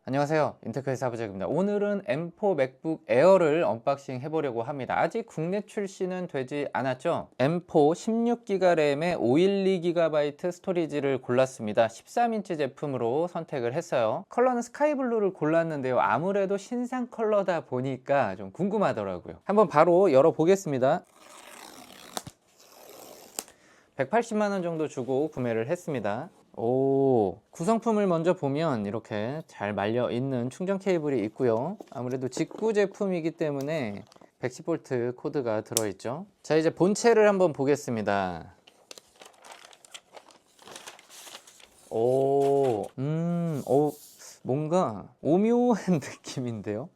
안녕하세요, 인테크의 사부작입니다. 오늘은 M4 맥북 에어를 언박싱 해보려고 합니다. 아직 국내 출시는 되지 않았죠. M4 16GB 램에 512GB 스토리지를 골랐습니다. 13인치 제품으로 선택을 했어요. 컬러는 스카이블루를 골랐는데요, 아무래도 신상 컬러다 보니까 좀 궁금하더라고요. 한번 바로 열어보겠습니다. 180만원 정도 주고 구매를 했습니다. 구성품을 먼저 보면 이렇게 잘 말려 있는 충전 케이블이 있고요. 아무래도 직구 제품이기 때문에 110V 코드가 들어있죠. 자, 이제 본체를 한번 보겠습니다. 뭔가 오묘한 느낌인데요.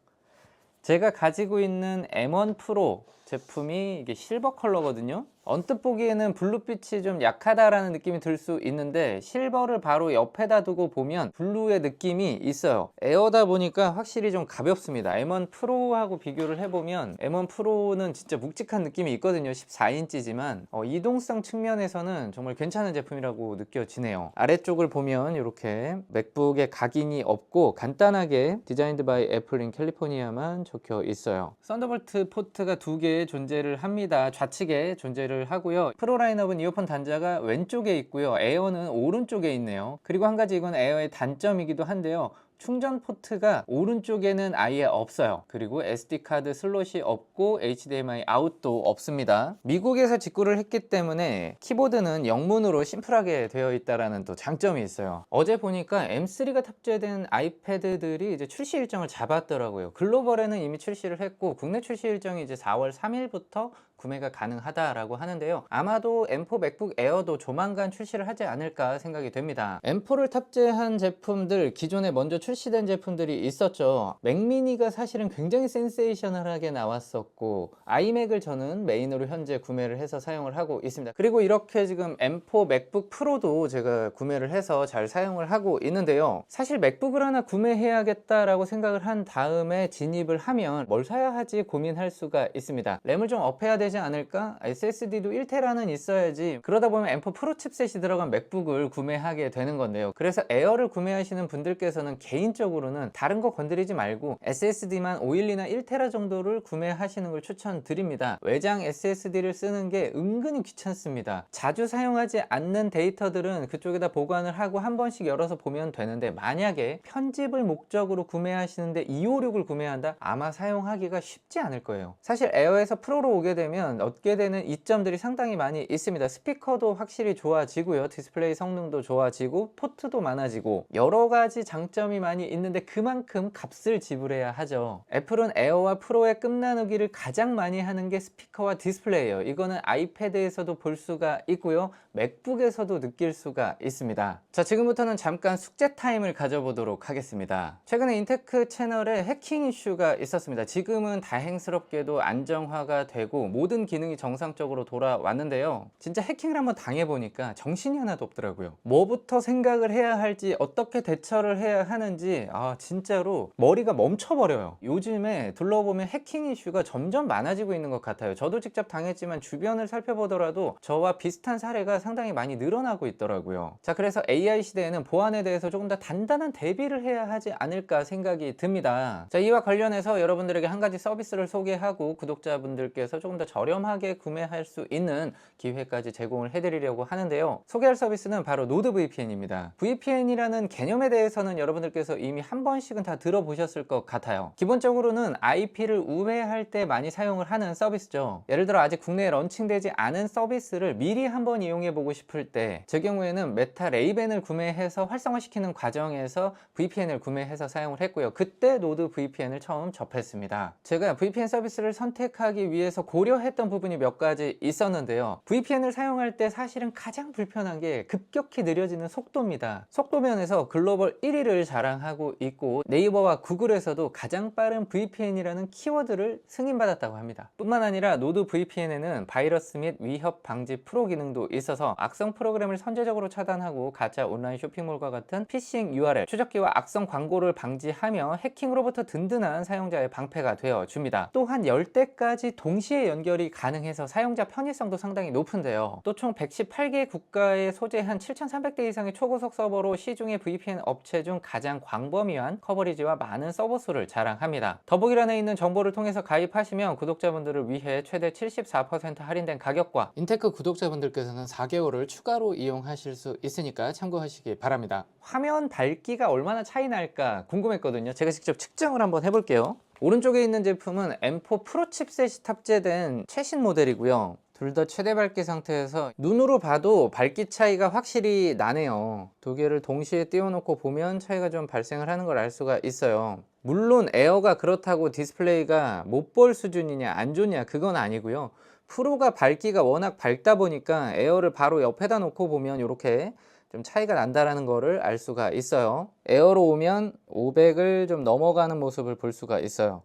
제가 가지고 있는 M1 프로 제품이 이게 실버 컬러거든요. 언뜻 보기에는 블루빛이 좀 약하다라는 느낌이 들 수 있는데 실버를 바로 옆에다 두고 보면 블루의 느낌이 있어요. 에어다 보니까 확실히 좀 가볍습니다. M1 프로하고 비교를 해보면 M1 프로는 진짜 묵직한 느낌이 있거든요. 14인치지만 이동성 측면에서는 정말 괜찮은 제품이라고 느껴지네요. 아래쪽을 보면 이렇게 맥북에 각인이 없고 간단하게 디자인드 바이 애플 인 캘리포니아만 적혀 있어요. 썬더볼트 포트가 2개 존재를 합니다. 좌측에 존재를 하고요. 프로 라인업은 이어폰 단자가 왼쪽에 있고요, 에어는 오른쪽에 있네요. 그리고 한 가지, 이건 에어의 단점이기도 한데요, 충전 포트가 오른쪽에는 아예 없어요. 그리고 SD카드 슬롯이 없고 HDMI 아웃도 없습니다. 미국에서 직구를 했기 때문에 키보드는 영문으로 심플하게 되어 있다는 또 장점이 있어요. 어제 보니까 M3가 탑재된 아이패드들이 이제 출시 일정을 잡았더라고요. 글로벌에는 이미 출시를 했고 국내 출시 일정이 이제 4월 3일부터 구매가 가능하다라고 하는데요, 아마도 M4 맥북 에어도 조만간 출시를 하지 않을까 생각이 됩니다. M4를 탑재한 제품들, 기존에 먼저 출시된 제품들이 있었죠. 맥미니가 사실은 굉장히 센세이셔널하게 나왔었고, 아이맥을 저는 메인으로 현재 구매를 해서 사용을 하고 있습니다. 그리고 이렇게 지금 M4 맥북 프로도 제가 구매를 해서 잘 사용을 하고 있는데요, 사실 맥북을 하나 구매해야겠다라고 생각을 한 다음에 진입을 하면 뭘 사야 하지 고민할 수가 있습니다. 램을 좀 업해야 되지 않을까? SSD도 1TB는 있어야지. 그러다 보면 M4 프로 칩셋이 들어간 맥북을 구매하게 되는 건데요, 그래서 에어를 구매하시는 분들께서는 개인적으로는 다른 거 건드리지 말고 SSD만 512나 1TB 정도를 구매하시는 걸 추천드립니다. 외장 SSD를 쓰는 게 은근히 귀찮습니다. 자주 사용하지 않는 데이터들은 그쪽에다 보관을 하고 한 번씩 열어서 보면 되는데, 만약에 편집을 목적으로 구매하시는데 256을 구매한다? 아마 사용하기가 쉽지 않을 거예요. 사실 에어에서 프로로 오게 되면 얻게 되는 이점들이 상당히 많이 있습니다. 스피커도 확실히 좋아지고요, 디스플레이 성능도 좋아지고, 포트도 많아지고, 여러 가지 장점이 많이 있는데 그만큼 값을 지불해야 하죠. 애플은 에어와 프로의 끝나누기를 가장 많이 하는 게 스피커와 디스플레이예요. 이거는 아이패드에서도 볼 수가 있고요, 맥북에서도 느낄 수가 있습니다. 자, 지금부터는 잠깐 숙제 타임을 가져보도록 하겠습니다. 최근에 인테크 채널에 해킹 이슈가 있었습니다. 지금은 다행스럽게도 안정화가 되고 모든 기능이 정상적으로 돌아왔는데요, 진짜 해킹을 한번 당해보니까 정신이 하나도 없더라고요. 뭐부터 생각을 해야 할지, 어떻게 대처를 해야 하는지 진짜로 머리가 멈춰버려요. 요즘에 둘러보면 해킹 이슈가 점점 많아지고 있는 것 같아요. 저도 직접 당했지만 주변을 살펴보더라도 저와 비슷한 사례가 상당히 많이 늘어나고 있더라고요. 자, 그래서 AI 시대에는 보안에 대해서 조금 더 단단한 대비를 해야 하지 않을까 생각이 듭니다. 자, 이와 관련해서 여러분들에게 한 가지 서비스를 소개하고 구독자분들께서 조금 더 저렴하게 구매할 수 있는 기회까지 제공을 해드리려고 하는데요, 소개할 서비스는 바로 노드 VPN입니다. VPN이라는 개념에 대해서는 여러분들께서 이미 한 번씩은 다 들어보셨을 것 같아요. 기본적으로는 IP를 우회할 때 많이 사용을 하는 서비스죠. 예를 들어 아직 국내에 런칭되지 않은 서비스를 미리 한번 이용해 보고 싶을 때, 제 경우에는 메타 레이벤을 구매해서 활성화시키는 과정에서 VPN을 구매해서 사용을 했고요, 그때 노드 VPN을 처음 접했습니다. 제가 VPN 서비스를 선택하기 위해서 고려했던 부분이 몇 가지 있었는데요, VPN을 사용할 때 사실은 가장 불편한 게 급격히 느려지는 속도입니다. 속도 면에서 글로벌 1위를 자랑하고 있고, 네이버와 구글에서도 가장 빠른 VPN이라는 키워드를 승인받았다고 합니다. 뿐만 아니라 노드 VPN에는 바이러스 및 위협 방지 프로 기능도 있어서 악성 프로그램을 선제적으로 차단하고 가짜 온라인 쇼핑몰과 같은 피싱 URL, 추적기와 악성 광고를 방지하며 해킹으로부터 든든한 사용자의 방패가 되어 줍니다. 또한 10대까지 동시에 연결 연결이 가능해서 사용자 편의성도 상당히 높은데요. 또 총 118개 국가에 소재한 7,300대 이상의 초고속 서버로 시중의 VPN 업체 중 가장 광범위한 커버리지와 많은 서버 수를 자랑합니다. 더보기란에 있는 정보를 통해서 가입하시면 구독자분들을 위해 최대 74% 할인된 가격과 인테크 구독자분들께서는 4개월을 추가로 이용하실 수 있으니까 참고하시기 바랍니다. 화면 밝기가 얼마나 차이 날까 궁금했거든요. 제가 직접 측정을 한번 해볼게요. 오른쪽에 있는 제품은 M4 프로 칩셋이 탑재된 최신 모델이고요. 둘 다 최대 밝기 상태에서 눈으로 봐도 밝기 차이가 확실히 나네요. 두 개를 동시에 띄워놓고 보면 차이가 좀 발생을 하는 걸 알 수가 있어요. 물론 에어가 그렇다고 디스플레이가 못 볼 수준이냐 안 좋냐 그건 아니고요. 프로가 밝기가 워낙 밝다 보니까 에어를 바로 옆에다 놓고 보면 이렇게 좀 차이가 난다라는 거를 알 수가 있어요. 에어로 오면 500을 좀 넘어가는 모습을 볼 수가 있어요.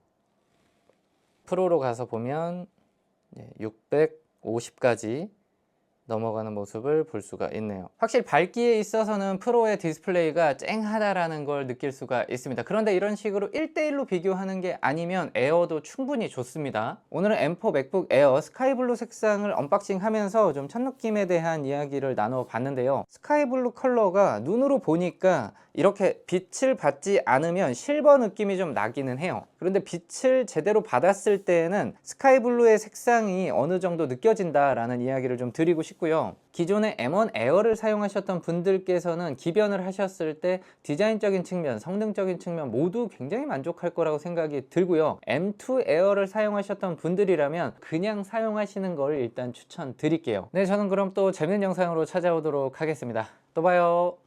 프로로 가서 보면 650까지 넘어가는 모습을 볼 수가 있네요. 확실히 밝기에 있어서는 프로의 디스플레이가 쨍하다라는 걸 느낄 수가 있습니다. 그런데 이런 식으로 1대1로 비교하는 게 아니면 에어도 충분히 좋습니다. 오늘은 M4 맥북 에어 스카이블루 색상을 언박싱 하면서 좀 첫 느낌에 대한 이야기를 나눠 봤는데요. 스카이블루 컬러가 눈으로 보니까 이렇게 빛을 받지 않으면 실버 느낌이 좀 나기는 해요. 그런데 빛을 제대로 받았을 때에는 스카이블루의 색상이 어느 정도 느껴진다라는 이야기를 좀 드리고 싶고요. 기존의 M1 에어를 사용하셨던 분들께서는 기변을 하셨을 때 디자인적인 측면, 성능적인 측면 모두 굉장히 만족할 거라고 생각이 들고요. M2 에어를 사용하셨던 분들이라면 그냥 사용하시는 걸 일단 추천드릴게요. 네, 저는 그럼 또 재밌는 영상으로 찾아오도록 하겠습니다. 또 봐요.